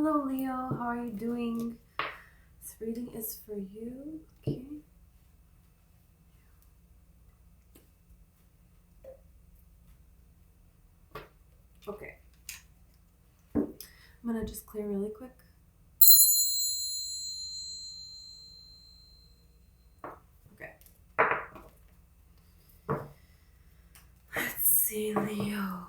Hello, Leo. How are you doing? This reading is for you. Okay. Okay. I'm going to just clear really quick. Okay. Let's see, Leo.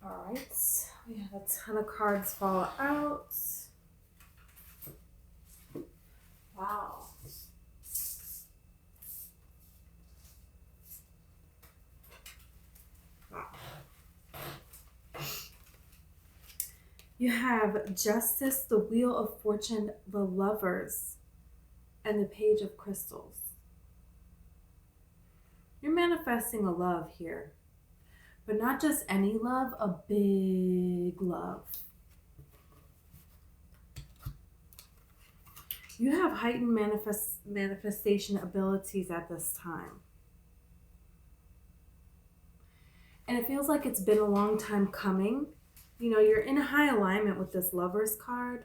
All right. We have a ton of cards fall out. Wow. You have Justice, the Wheel of Fortune, the Lovers, and the Page of Crystals. You're manifesting a love here, but not just any love, a big love. You have heightened manifestation abilities at this time. And it feels like it's been a long time coming. You know, you're in high alignment with this Lovers card.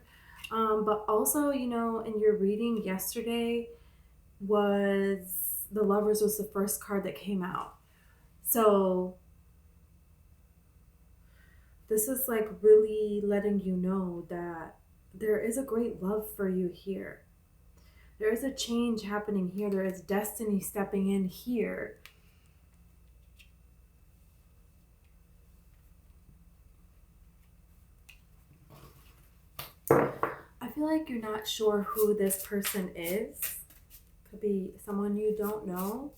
But also, you know, in your reading yesterday the Lovers was the first card that came out. So this is like really letting you know that there is a great love for you here. There is a change happening here. There is destiny stepping in here. I feel like you're not sure who this person is. Could be someone you don't know.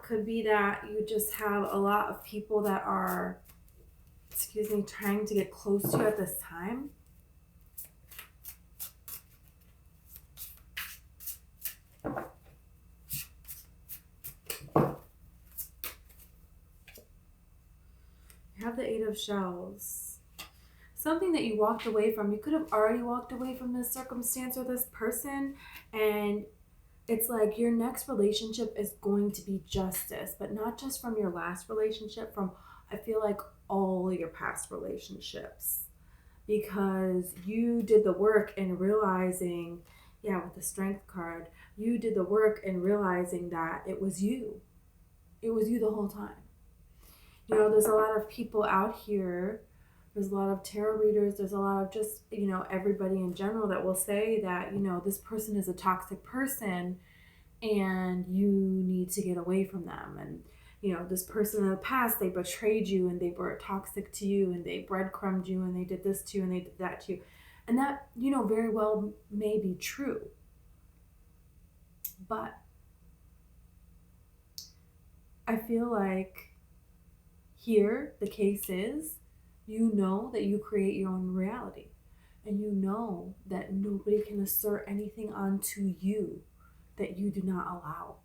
Could be that you just have a lot of people that are, trying to get close to you at this time. You have the Eight of Shells. Something that you walked away from. You could have already walked away from this circumstance or this person, and it's like your next relationship is going to be justice, but not just from your last relationship, from, I feel like, all your past relationships. Because you did the work in realizing, with the Strength card, you did the work in realizing that it was you. It was you the whole time. You know, there's a lot of people out here, there's a lot of tarot readers, there's a lot of just, everybody in general that will say that, this person is a toxic person and you need to get away from them. And, this person in the past, they betrayed you and they were toxic to you and they breadcrumbed you and they did this to you and they did that to you. And that, very well may be true. But I feel like here, the case is, you know that you create your own reality. And you know that nobody can assert anything onto you that you do not allow.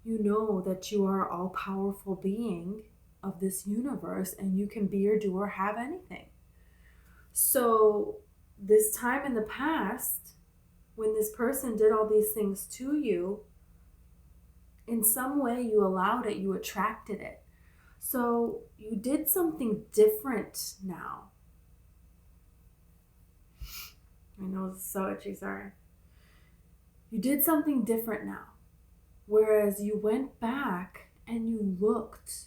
You know that you are an all-powerful being of this universe and you can be or do or have anything. So this time in the past, when this person did all these things to you, in some way you allowed it, you attracted it. So you did something different now. I know it's so itchy, sorry. You did something different now. Whereas you went back and you looked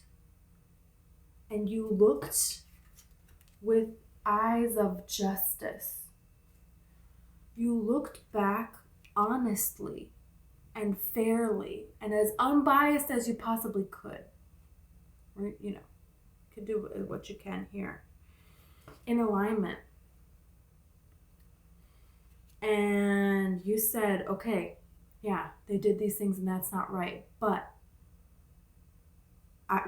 with eyes of justice. You looked back honestly and fairly and as unbiased as you possibly could. Or, could do what you can here. In alignment. And you said, okay, yeah, they did these things and that's not right. But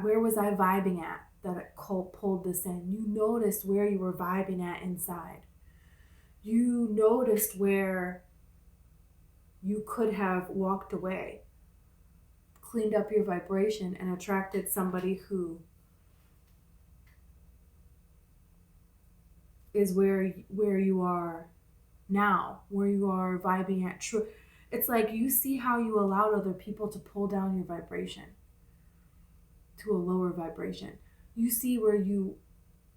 where was I vibing at that it pulled this in? You noticed where you were vibing at inside. You noticed where you could have walked away. cleaned up your vibration and attracted somebody who is where you are now, where you are vibing at true. It's like you see how you allowed other people to pull down your vibration to a lower vibration. You see where you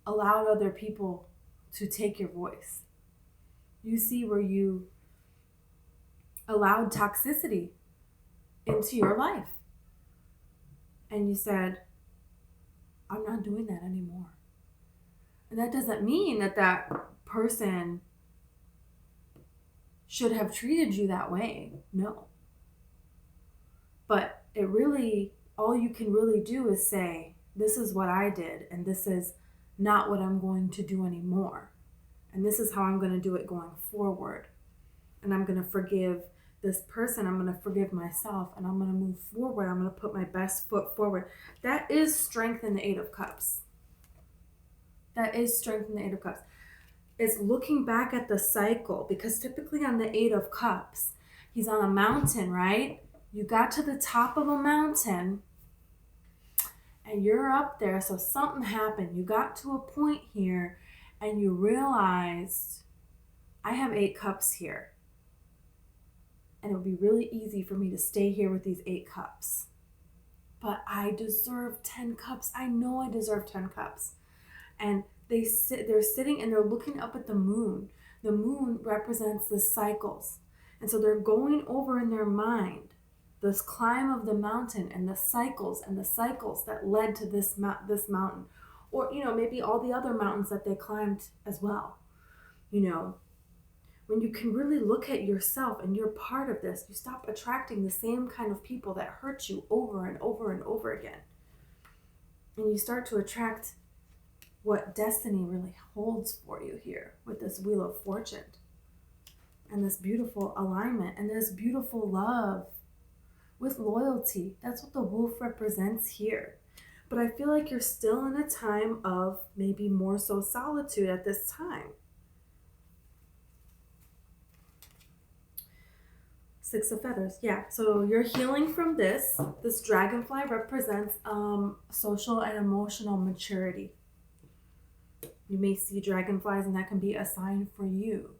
allowed other people to take your voice. You see where you allowed toxicity into your life. And you said, I'm not doing that anymore. And that doesn't mean that that person should have treated you that way. No. But it really, all you can really do is say, this is what I did, and this is not what I'm going to do anymore. And this is how I'm going to do it going forward. And I'm going to forgive this person. I'm going to forgive myself, and I'm going to move forward. I'm going to put my best foot forward. That is strength in the Eight of Cups. That is strength in the Eight of Cups. It's looking back at the cycle, because typically on the Eight of Cups, he's on a mountain, right? You got to the top of a mountain and you're up there. So something happened. You got to a point here and you realized, I have 8 cups here. And it would be really easy for me to stay here with these 8 cups. But I deserve 10 cups. I know I deserve 10 cups. And they're sitting and they're looking up at the moon. The moon represents the cycles. And so they're going over in their mind this climb of the mountain and the cycles that led to this mountain. Or, maybe all the other mountains that they climbed as well. When you can really look at yourself and you're part of this, you stop attracting the same kind of people that hurt you over and over and over again. And you start to attract what destiny really holds for you here with this Wheel of Fortune and this beautiful alignment and this beautiful love with loyalty. That's what the wolf represents here. But I feel like you're still in a time of maybe more so solitude at this time. 6 of Feathers. Yeah, so you're healing from this. This dragonfly represents social and emotional maturity. You may see dragonflies, and that can be a sign for you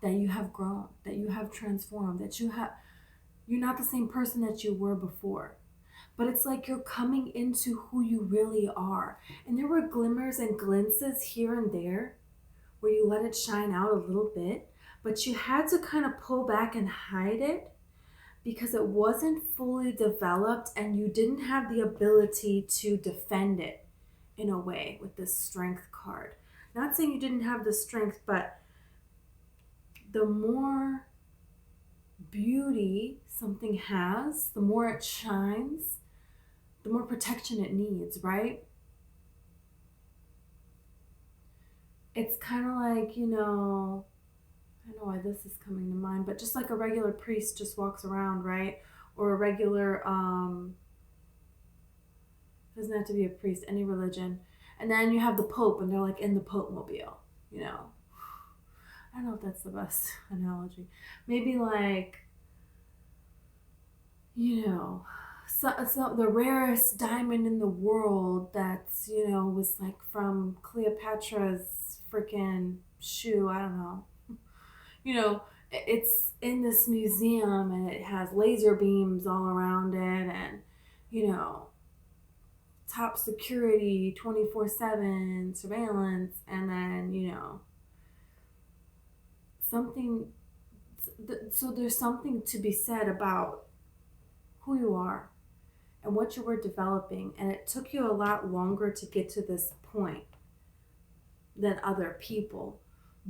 that you have grown, that you have transformed, that you're not the same person that you were before. But it's like you're coming into who you really are. And there were glimmers and glimpses here and there where you let it shine out a little bit, but you had to kind of pull back and hide it because it wasn't fully developed and you didn't have the ability to defend it in a way with this Strength card. Not saying you didn't have the strength, but the more beauty something has, the more it shines, the more protection it needs, right? It's kind of like, I don't know why this is coming to mind, but just like a regular priest just walks around, right? Or a regular, doesn't have to be a priest, any religion. And then you have the Pope, and they're like in the Pope mobile, I don't know if that's the best analogy. Maybe like, so the rarest diamond in the world that's, was like from Cleopatra's freaking shoe, I don't know. It's in this museum and it has laser beams all around it and, top security, 24/7 surveillance, and then, so there's something to be said about who you are and what you were developing, and it took you a lot longer to get to this point than other people,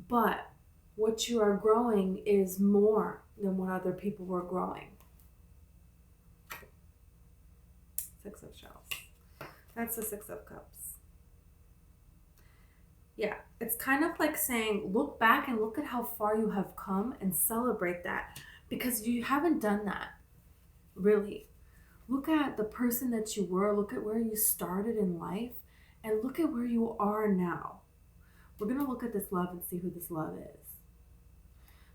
but what you are growing is more than what other people were growing. 6 of Shells. That's the 6 of Cups. Yeah, it's kind of like saying, look back and look at how far you have come and celebrate that, because you haven't done that, really. Look at the person that you were, look at where you started in life, and look at where you are now. We're going to look at this love and see who this love is.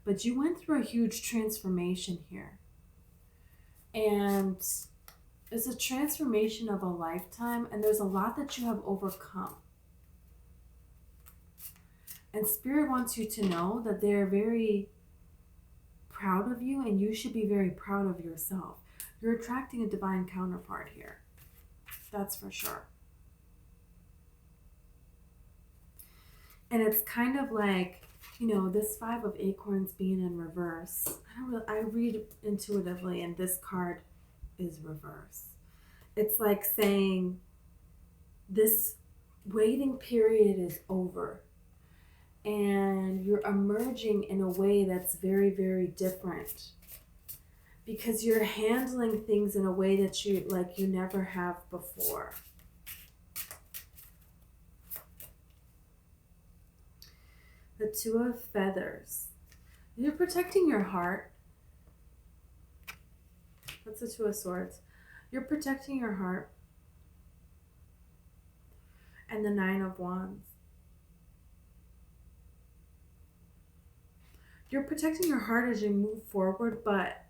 But you went through a huge transformation here. And It's a transformation of a lifetime, and there's a lot that you have overcome. And Spirit wants you to know that they're very proud of you, and you should be very proud of yourself. You're attracting a divine counterpart here. That's for sure. And it's kind of like, this Five of Acorns being in reverse. I read intuitively, and this card is reverse. It's like saying this waiting period is over, and you're emerging in a way that's very, very different, because you're handling things in a way that you never have before. The Two of Feathers. You're protecting your heart. That's the Two of Swords. You're protecting your heart. And the Nine of Wands. You're protecting your heart as you move forward, but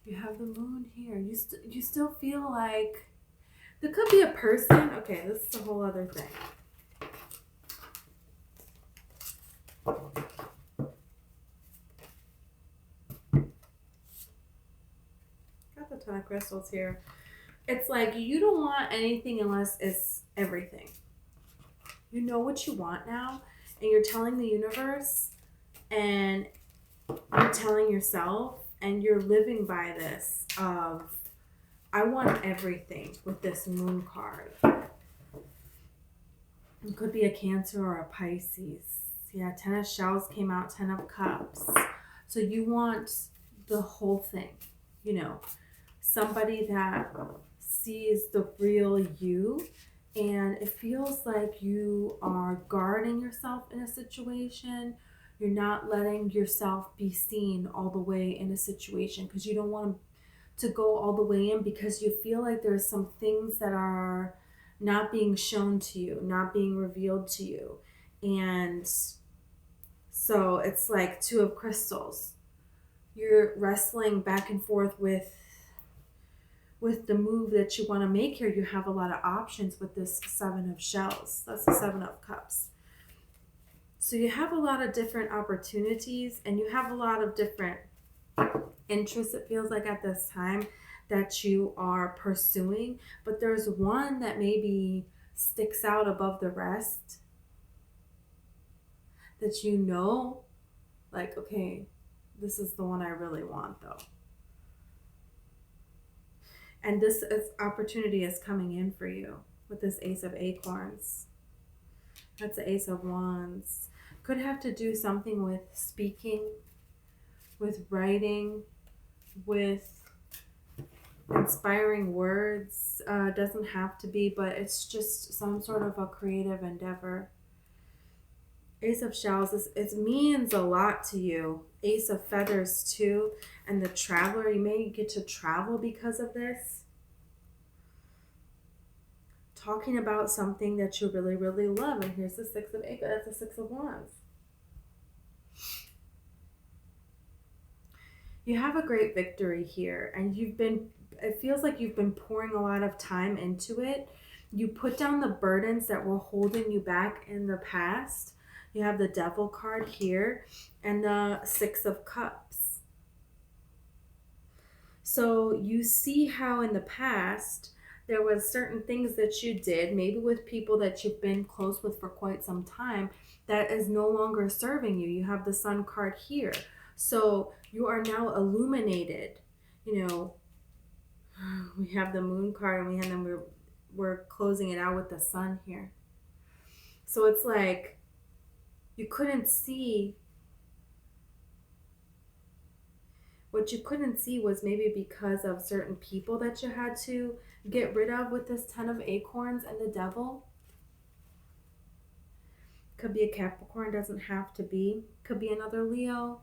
you have the Moon here. You still feel like there could be a person. Okay, this is a whole other thing. Got the Ton of Crystals here. It's like you don't want anything unless it's everything. You know what you want now, and you're telling the universe, and you're telling yourself, and you're living by this of, I want everything with this Moon card. It could be a Cancer or a Pisces. Yeah, 10 of Shells came out, 10 of Cups. So you want the whole thing, somebody that sees the real you, and it feels like you are guarding yourself in a situation. You're not letting yourself be seen all the way in a situation because you don't want to go all the way in, because you feel like there's some things that are not being shown to you, not being revealed to you. And so it's like Two of Crystals. You're wrestling back and forth with the move that you want to make here. You have a lot of options with this Seven of Shells. That's the Seven of Cups. So you have a lot of different opportunities, and you have a lot of different interests, it feels like, at this time that you are pursuing. But there's one that maybe sticks out above the rest that like, okay, this is the one I really want though. And this opportunity is coming in for you with this Ace of Acorns. That's the Ace of Wands. Could have to do something with speaking, with writing, with inspiring words. Doesn't have to be, but it's just some sort of a creative endeavor. Ace of Shells, it means a lot to you. Ace of Feathers too. And the Traveler, you may get to travel because of this. Talking about something that you really, really love. And here's the Six of Acorns. That's the Six of Wands. You have a great victory here. And it feels like you've been pouring a lot of time into it. You put down the burdens that were holding you back in the past. You have the Devil card here and the Six of Cups. So you see how in the past there was certain things that you did, maybe with people that you've been close with for quite some time, that is no longer serving you. You have the Sun card here. So you are now illuminated. We have the Moon card, and we're closing it out with the Sun here. So it's like, you couldn't see. What you couldn't see was maybe because of certain people that you had to get rid of with this Ten of Acorns and the Devil. Could be a Capricorn, doesn't have to be. Could be another Leo.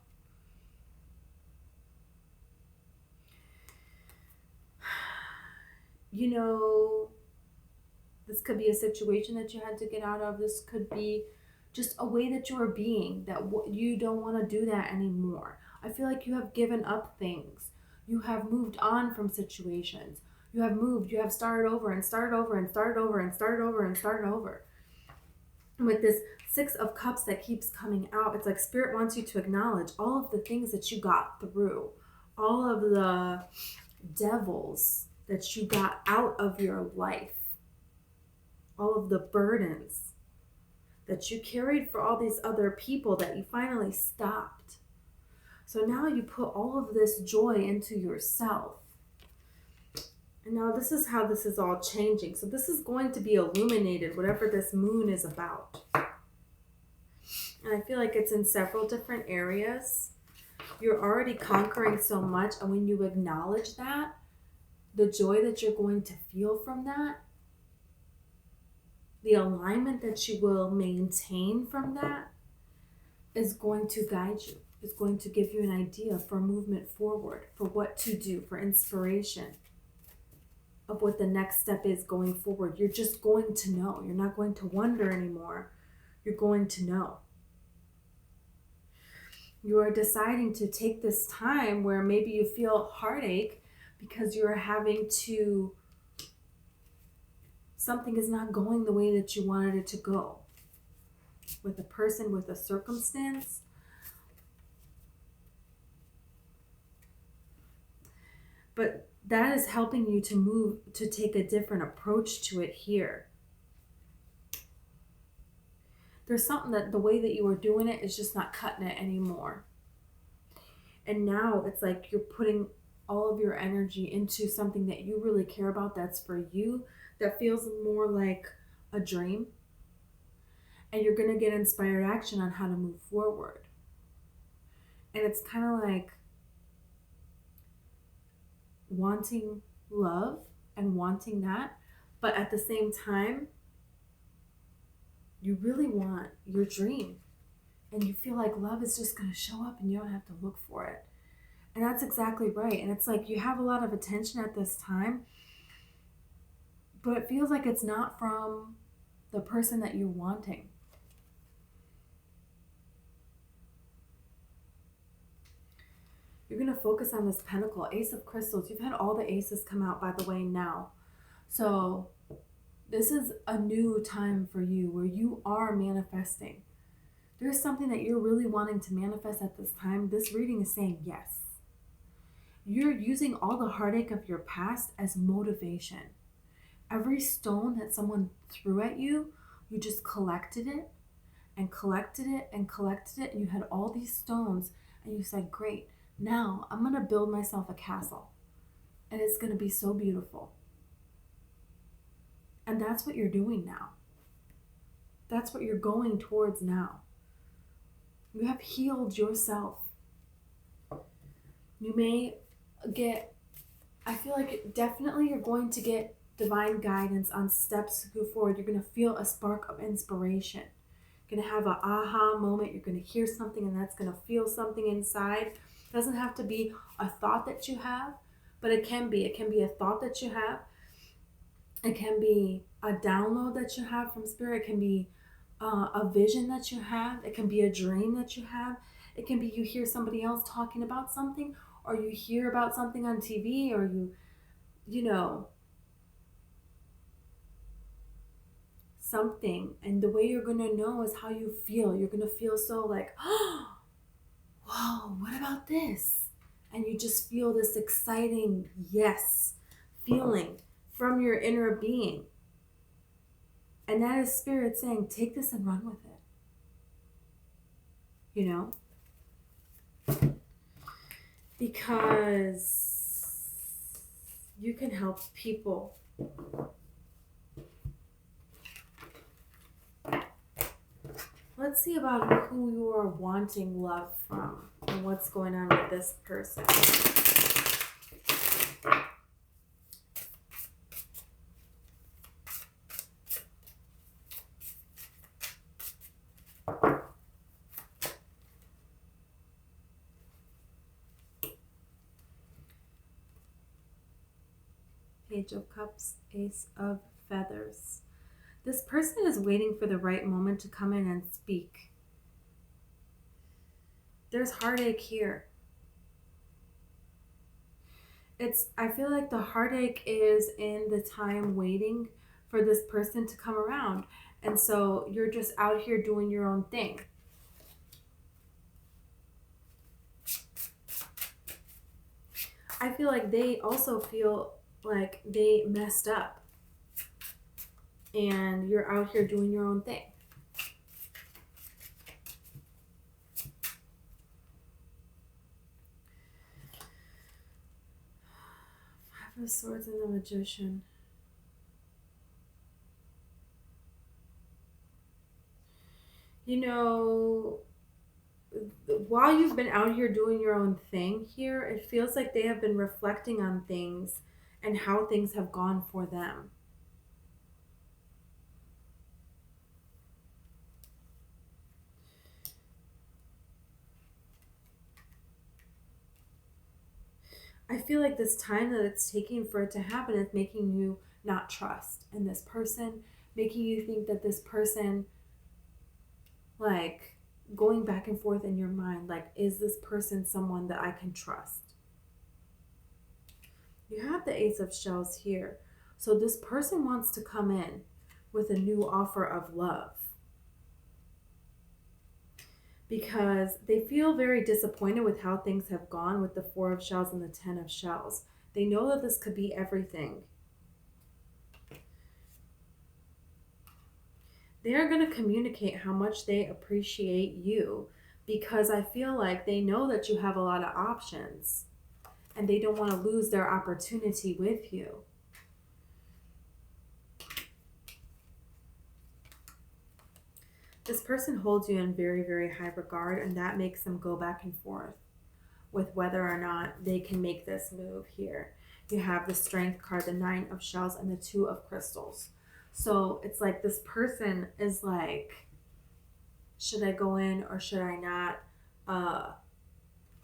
This could be a situation that you had to get out of. This could be just a way that you are being, that you don't want to do that anymore. I feel like you have given up things. You have moved on from situations. You have moved, you have started over and started over and started over and started over and started over. And with this Six of Cups that keeps coming out, it's like Spirit wants you to acknowledge all of the things that you got through, all of the devils that you got out of your life, all of the burdens that you carried for all these other people that you finally stopped. So now you put all of this joy into yourself. And now this is how this is all changing. So this is going to be illuminated, whatever this moon is about. And I feel like it's in several different areas. You're already conquering so much. And when you acknowledge that, the joy that you're going to feel from that, the alignment that you will maintain from that is going to guide you. It's going to give you an idea for movement forward, for what to do, for inspiration of what the next step is going forward. You're just going to know. You're not going to wonder anymore. You're going to know. You are deciding to take this time where maybe you feel heartache because you're having to, something is not going the way that you wanted it to go. With a person, with a circumstance. But that is helping you to move, to take a different approach to it here. There's something that the way that you were doing it is just not cutting it anymore. And now it's like you're putting all of your energy into something that you really care about, that's for you, that feels more like a dream. And you're going to get inspired action on how to move forward. And it's kind of like wanting love and wanting that, but at the same time, you really want your dream. And you feel like love is just going to show up and you don't have to look for it. And that's exactly right. And it's like you have a lot of attention at this time, but it feels like it's not from the person that you're wanting. You're going to focus on this pentacle, Ace of Crystals. You've had all the aces come out, by the way, now. So this is a new time for you where you are manifesting. There's something that you're really wanting to manifest at this time. This reading is saying yes. You're using all the heartache of your past as motivation. Every stone that someone threw at you, you just collected it and collected it and collected it. And you had all these stones and you said, great, now I'm going to build myself a castle. And it's going to be so beautiful. And that's what you're doing now. That's what you're going towards now. You have healed yourself. You may get, I feel like definitely you're going to get divine guidance on steps to go forward. You're going to feel a spark of inspiration. You're going to have an aha moment. You're going to hear something and that's going to feel something inside. It doesn't have to be a thought that you have, but it can be. It can be a thought that you have. It can be a download that you have from spirit. It can be a vision that you have. It can be a dream that you have. It can be you hear somebody else talking about something, or you hear about something on TV, or you know, something. And the way you're going to know is how you feel. You're going to feel so like, oh, whoa, what about this? And you just feel this exciting yes feeling from your inner being. And that is spirit saying, take this and run with it. You know? Because you can help people. Let's see about who you are wanting love from and what's going on with this person. Page of Cups, Ace of Feathers. This person is waiting for the right moment to come in and speak. There's heartache here. I feel like the heartache is in the time waiting for this person to come around. And so you're just out here doing your own thing. I feel like they also feel like they messed up and you're out here doing your own thing. Five of Swords and the Magician. You know, while you've been out here doing your own thing here, it feels like they have been reflecting on things and how things have gone for them. I feel like this time that it's taking for it to happen is making you not trust in this person, making you think that this person, like, going back and forth in your mind, like, is this person someone that I can trust? You have the Ace of Shells here. So this person wants to come in with a new offer of love because they feel very disappointed with how things have gone with the Four of Shells and the Ten of Shells. They know that this could be everything. They're going to communicate how much they appreciate you because I feel like they know that you have a lot of options and they don't want to lose their opportunity with you. This person holds you in very, very high regard, and that makes them go back and forth with whether or not they can make this move here. You have the Strength card, the Nine of Shells, and the Two of Crystals. So it's like this person is like, should I go in or should I not?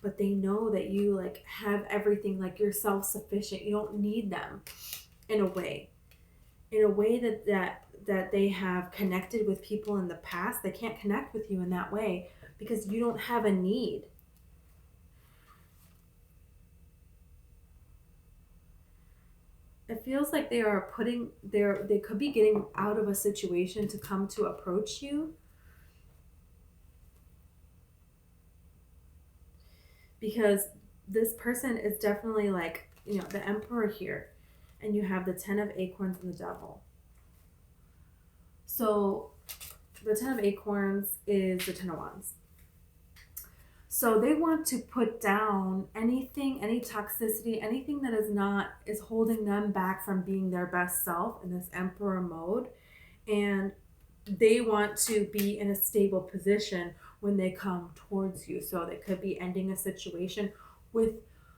But they know that you like have everything, like you're self-sufficient. You don't need them in a way. In a way that they have connected with people in the past. They can't connect with you in that way because you don't have a need. It feels like they are they could be getting out of a situation to come to approach you because this person is definitely like, the Emperor here, and you have the Ten of Acorns and the Devil. So the Ten of Acorns is the Ten of Wands. So they want to put down anything, any toxicity, anything that is holding them back from being their best self in this Emperor mode. And they want to be in a stable position when they come towards you. So they could be ending a situation with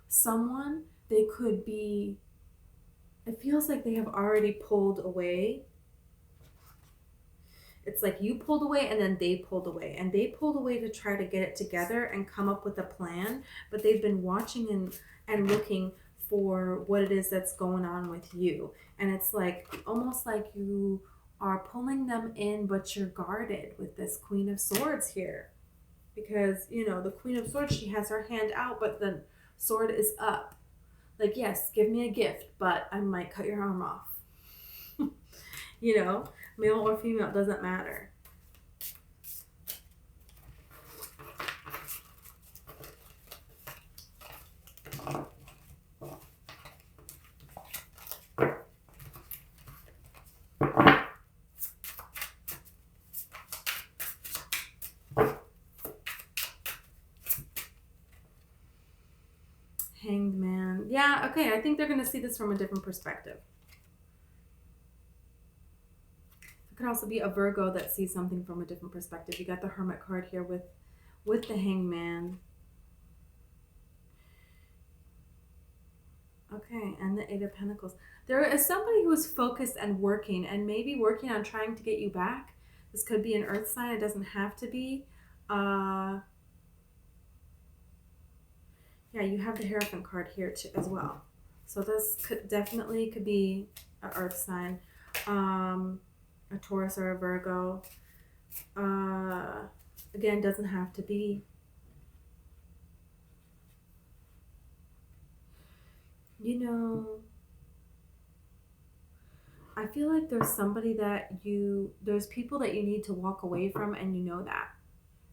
someone. They could be, it feels like they have already pulled away. It's like you pulled away and then they pulled away. And they pulled away to try to get it together and come up with a plan. But they've been watching and looking for what it is that's going on with you. And it's like almost like you are pulling them in, but you're guarded with this Queen of Swords here. Because, the Queen of Swords, she has her hand out, but the sword is up. Like, yes, give me a gift, but I might cut your arm off. Male or female, it doesn't matter. Hanged Man. Yeah, okay, I think they're going to see this from a different perspective. It could also be a Virgo that sees something from a different perspective. You got the Hermit card here with the Hanged Man. Okay, and the Eight of Pentacles. There is somebody who is focused and working, and maybe working on trying to get you back. This could be an earth sign. It doesn't have to be. Yeah, you have the Hierophant card here too, as well. So this could be an earth sign. A Taurus or a Virgo. Again, doesn't have to be. You know, I feel like there's somebody there's people that you need to walk away from, and you know that,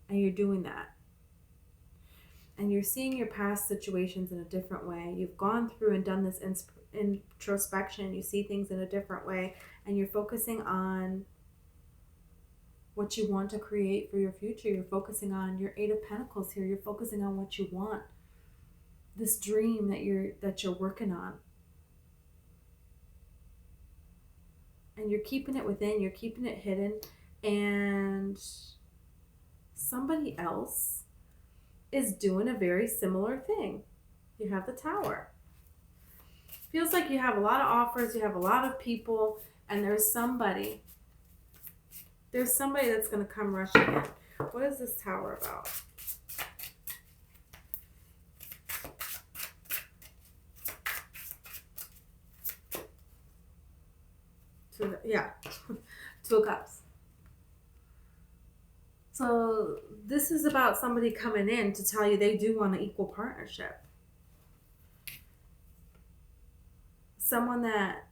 and you're doing that. And you're seeing your past situations in a different way. You've gone through and done this introspection. You see things in a different way, and you're focusing on what you want to create for your future. You're focusing on your Eight of Pentacles here. You're focusing on what you want. This dream that you're working on. And you're keeping it within, you're keeping it hidden, and somebody else is doing a very similar thing. You have the Tower. Feels like you have a lot of offers, you have a lot of people, and there's somebody that's going to come rushing in. What is this Tower about? Two of Cups. So this is about somebody coming in to tell you they do want an equal partnership. Someone that,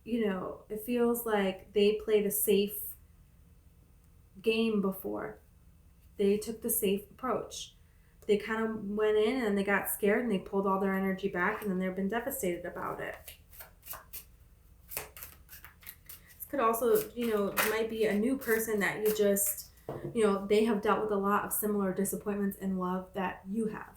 it feels like they played a safe game before. They took the safe approach. They kind of went in and they got scared and they pulled all their energy back, and then they've been devastated about it. Could also, might be a new person that you just, they have dealt with a lot of similar disappointments in love that you have.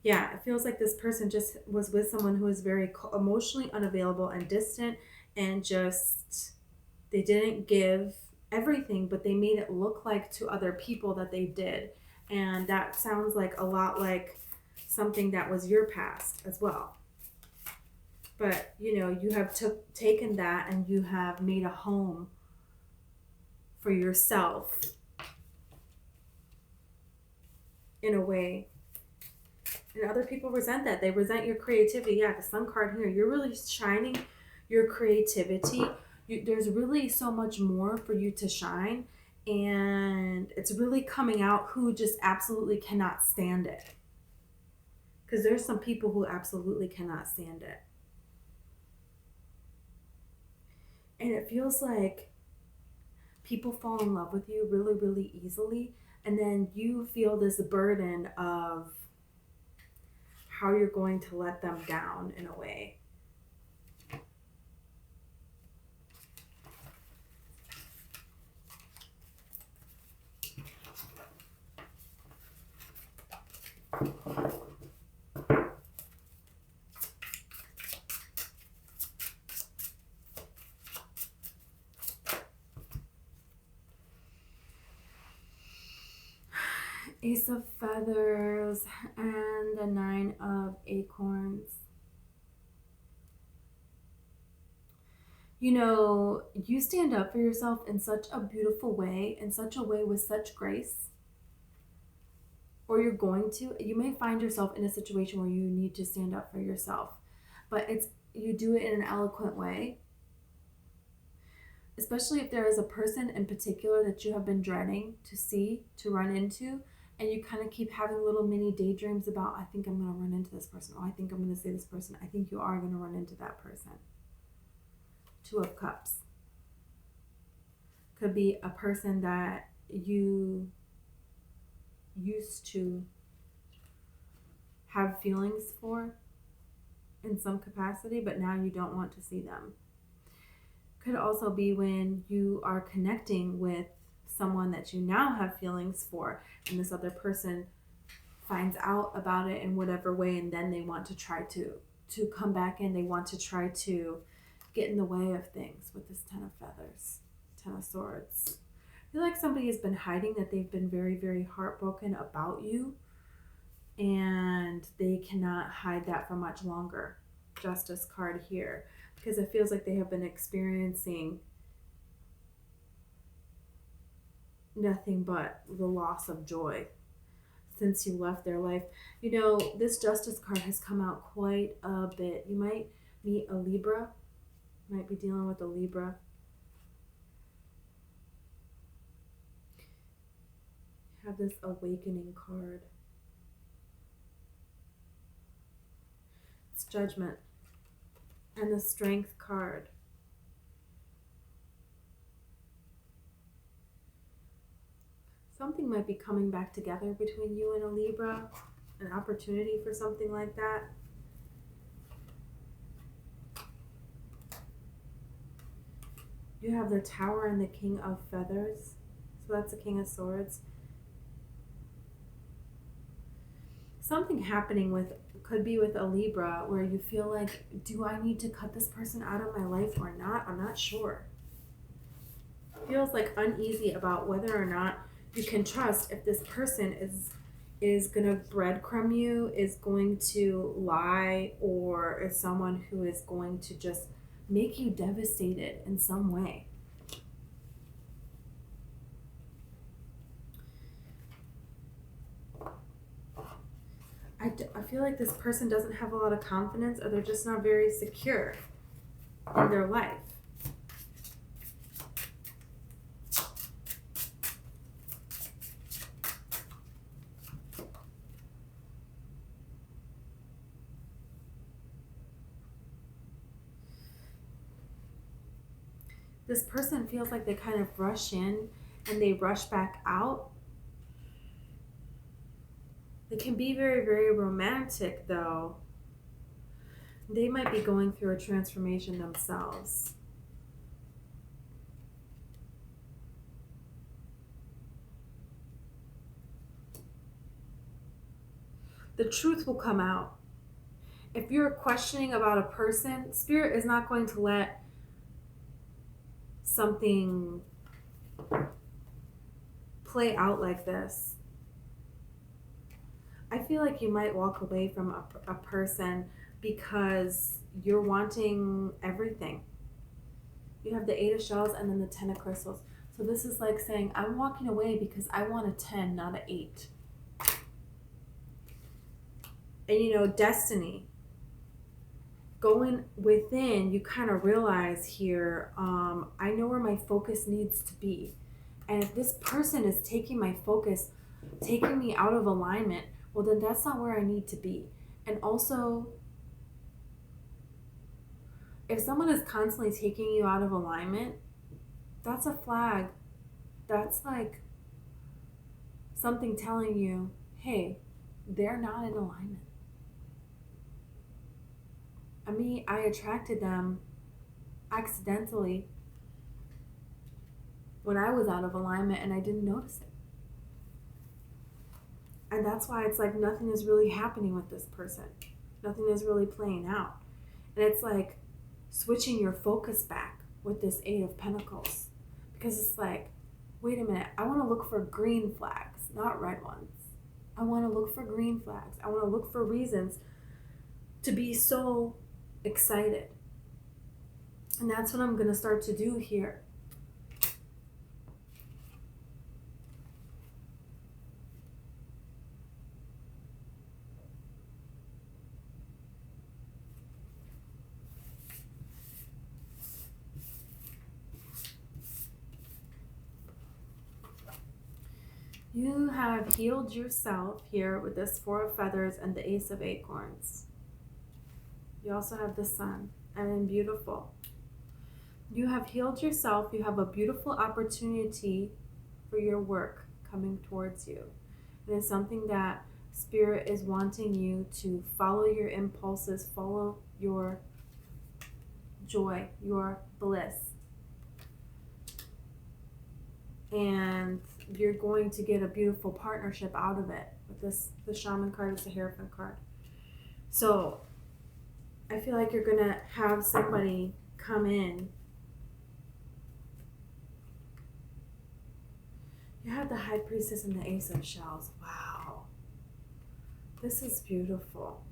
Yeah, it feels like this person just was with someone who was very emotionally unavailable and distant, and just, they didn't give everything, but they made it look like to other people that they did. And that sounds like a lot like something that was your past as well. But, you have taken that and you have made a home for yourself in a way. And other people resent that. They resent your creativity. Yeah, the Sun card here. You're really shining your creativity. There's really so much more for you to shine. And it's really coming out who just absolutely cannot stand it. Because there's some people who absolutely cannot stand it. And it feels like people fall in love with you really, really easily. And then you feel this burden of how you're going to let them down in a way. Ace of Feathers and the Nine of Acorns. You stand up for yourself in such a beautiful way, in such a way with such grace. Or you're going to. You may find yourself in a situation where you need to stand up for yourself. But you do it in an eloquent way. Especially if there is a person in particular that you have been dreading to run into. And you kind of keep having little mini daydreams about, I think I'm going to run into this person. Or I think I'm going to say this person. I think you are going to run into that person. Two of Cups. Could be a person that you used to have feelings for in some capacity, but now you don't want to see them. Could also be when you are connecting with someone that you now have feelings for, and this other person finds out about it in whatever way, and then they want to try to come back in. They want to try to get in the way of things with this Ten of Feathers, Ten of Swords. I feel like somebody has been hiding that they've been very, very heartbroken about you, and they cannot hide that for much longer. Justice card here, because it feels like they have been experiencing nothing but the loss of joy since you left their life. This Justice card has come out quite a bit. You might meet a Libra, might be dealing with a Libra. Have this awakening card. It's Judgment. And the Strength card. Something might be coming back together between you and a Libra. An opportunity for something like that. You have the Tower and the King of Feathers. So that's the King of Swords. Something happening could be with a Libra where you feel like, do I need to cut this person out of my life or not? I'm not sure. Feels like uneasy about whether or not you can trust if this person is going to breadcrumb you, is going to lie, or is someone who is going to just make you devastated in some way. I feel like this person doesn't have a lot of confidence, or they're just not very secure in their life. This person feels like they kind of rush in and they rush back out. They can be very, very romantic, though. They might be going through a transformation themselves. The truth will come out. If you're questioning about a person, Spirit is not going to let something play out like this. I feel like you might walk away from a person because you're wanting everything. You have the 8 of Shells and then the 10 of Crystals. So this is like saying, I'm walking away because I want a 10, not an 8. And destiny. Going within, you kind of realize here, I know where my focus needs to be. And if this person is taking my focus, taking me out of alignment, well, then that's not where I need to be. And also, if someone is constantly taking you out of alignment, that's a flag. That's like something telling you, hey, they're not in alignment. I attracted them accidentally when I was out of alignment and I didn't notice it. And that's why it's like nothing is really happening with this person. Nothing is really playing out. And it's like switching your focus back with this 8 of Pentacles. Because it's like, wait a minute, I want to look for green flags, not red ones. I want to look for green flags. I want to look for reasons to be so excited. And that's what I'm going to start to do here. You have healed yourself here with this 4 of Feathers and the Ace of Acorns. You also have the Sun. And then beautiful. You have healed yourself. You have a beautiful opportunity for your work coming towards you. It is something that Spirit is wanting you to follow your impulses, follow your joy, your bliss. And you're going to get a beautiful partnership out of it. With this, the Shaman card is the Hierophant card. So I feel like you're going to have somebody come in. You have the High Priestess and the Ace of Shells. Wow. This is beautiful.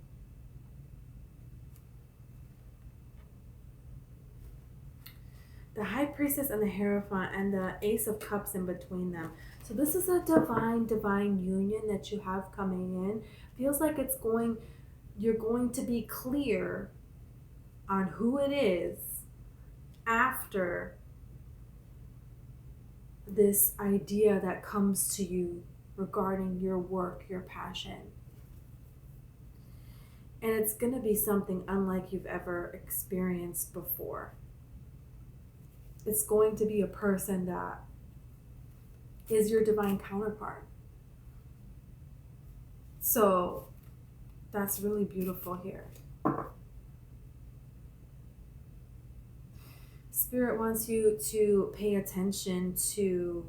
The High Priestess and the Hierophant and the Ace of Cups in between them. So this is a divine union that you have coming in. Feels like you're going to be clear on who it is after this idea that comes to you regarding your work, your passion. And it's going to be something unlike you've ever experienced before. It's going to be a person that is your divine counterpart. So that's really beautiful here. Spirit wants you to pay attention to,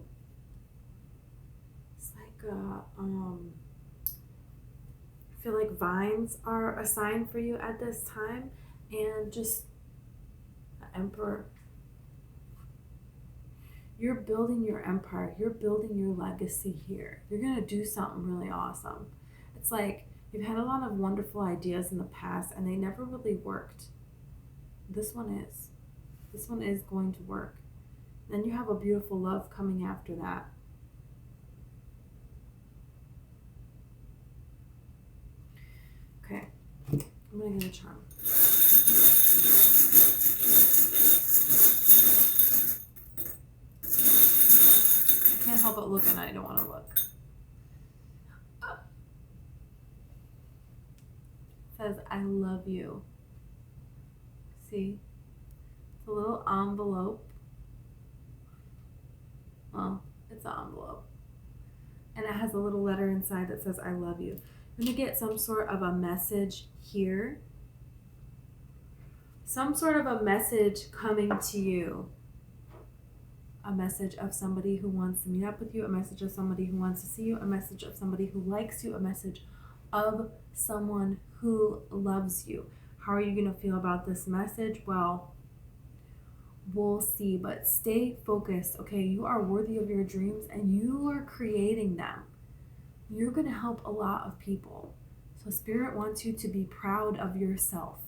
it's like I feel like vines are a sign for you at this time, and just the Emperor. You're building your empire. You're building your legacy here. You're going to do something really awesome. It's like you've had a lot of wonderful ideas in the past and they never really worked. This one is. This one is going to work. Then you have a beautiful love coming after that. Okay. I'm going to get a charm. I can't help but look and I don't want to look. It says, I love you. See? It's a little envelope. Well, it's an envelope. And it has a little letter inside that says, I love you. You're going to get some sort of a message here. Some sort of a message coming to you. A message of somebody who wants to meet up with you, a message of somebody who wants to see you, a message of somebody who likes you, a message of someone who loves you. How are you going to feel about this message? Well, we'll see, but stay focused, okay? You are worthy of your dreams and you are creating them. You're going to help a lot of people. So Spirit wants you to be proud of yourself.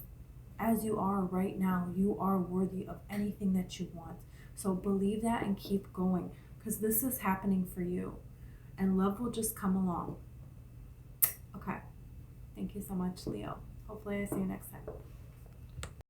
As you are right now, you are worthy of anything that you want. So believe that and keep going, because this is happening for you and love will just come along. Okay. Thank you so much, Leo. Hopefully I see you next time.